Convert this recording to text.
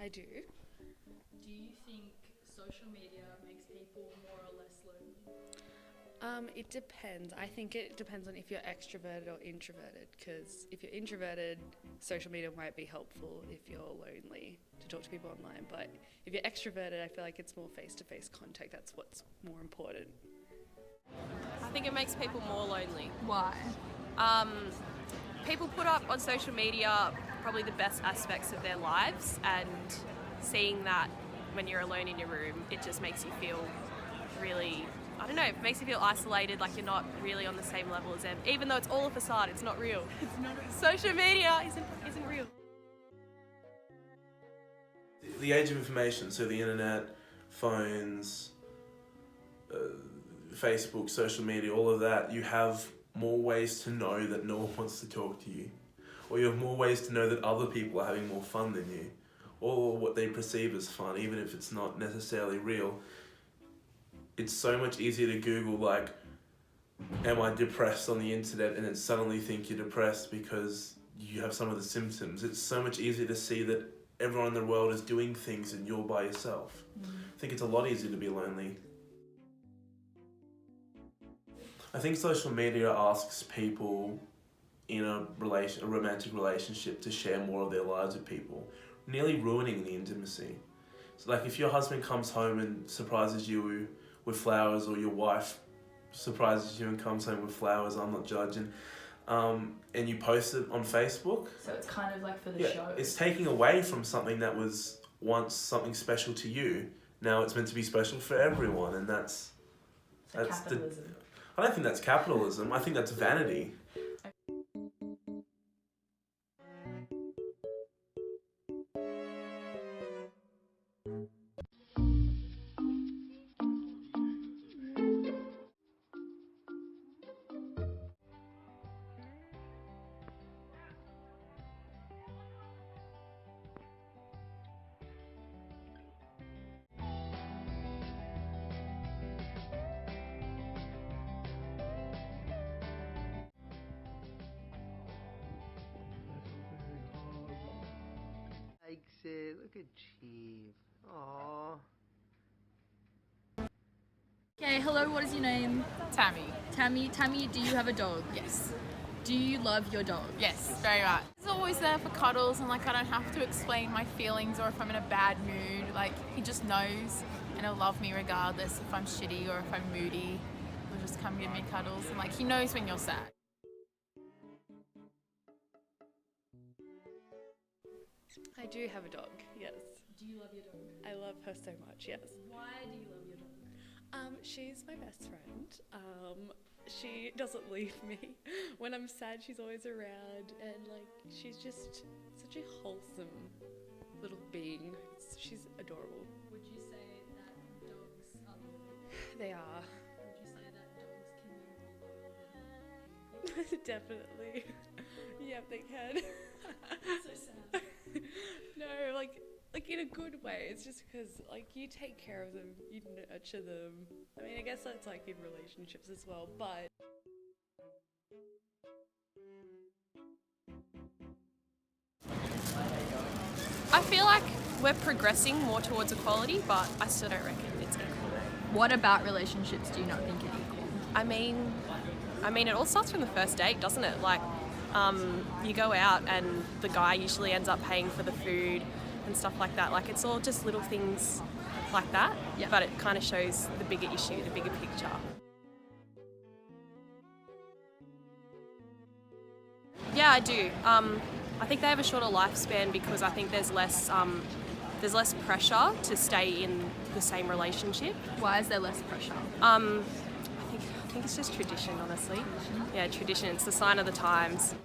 I do. Do you think social media makes people more or less lonely? It depends. I think it depends on if you're extroverted or introverted, because if you're introverted, social media might be helpful if you're lonely to talk to people online. But if you're extroverted, I feel like it's more face-to-face contact. That's what's more important. I think it makes people more lonely. Why? People put up on social media probably the best aspects of their lives, and seeing that when you're alone in your room, it just makes you feel really, I don't know, it makes you feel isolated, like you're not really on the same level as them. Even though it's all a facade, it's not real. It's not real. Social media isn't real. The age of information, so the internet, phones, Facebook, social media, all of that, you have more ways to know that no one wants to talk to you. Or you have more ways to know that other people are having more fun than you. Or what they perceive as fun, even if it's not necessarily real. It's so much easier to Google, like, am I depressed on the internet, and then suddenly think you're depressed because you have some of the symptoms. It's so much easier to see that everyone in the world is doing things and you're by yourself. I think it's a lot easier to be lonely. I think social media asks people in a romantic relationship to share more of their lives with people, nearly ruining the intimacy. So like if your husband comes home and surprises you with flowers, or your wife surprises you and comes home with flowers, I'm not judging, and you post it on Facebook. So it's kind of like for the show. It's taking away from something that was once something special to you. Now it's meant to be special for everyone, and that's Capitalism. I don't think that's capitalism. I think that's vanity. Likes it. Look at Chief. Aww. Okay, hello, what is your name? Tammy. Tammy, do you have a dog? Yes. Do you love your dog? Yes, very much. He's always there for cuddles, and like I don't have to explain my feelings or if I'm in a bad mood. Like he just knows, and he'll love me regardless if I'm shitty or if I'm moody. He'll just come give me cuddles, and like he knows when you're sad. I do have a dog, yes. Do you love your dog? I love her so much, yes. Why do you love your dog? She's my best friend. She doesn't leave me. When I'm sad, she's always around, and like she's just such a wholesome little being. She's adorable. Would you say that dogs are loyal? They are. Would you say that dogs can be more loyal than Definitely. Yeah, they can. so sad? No, like in a good way. It's just because like you take care of them, you nurture them. I mean, I guess that's like in relationships as well, but I feel like we're progressing more towards equality, but I still don't reckon it's equal. What about relationships do you not think are equal? I mean, it all starts from the first date, doesn't it? Like, you go out and the guy usually ends up paying for the food and stuff like that. Like, it's all just little things like that, Yeah. but it kind of shows the bigger issue, the bigger picture. Yeah, I do. I think they have a shorter lifespan because I think there's less pressure to stay in the same relationship. Why is there less pressure? I think it's just tradition, honestly. Yeah, tradition. It's the sign of the times.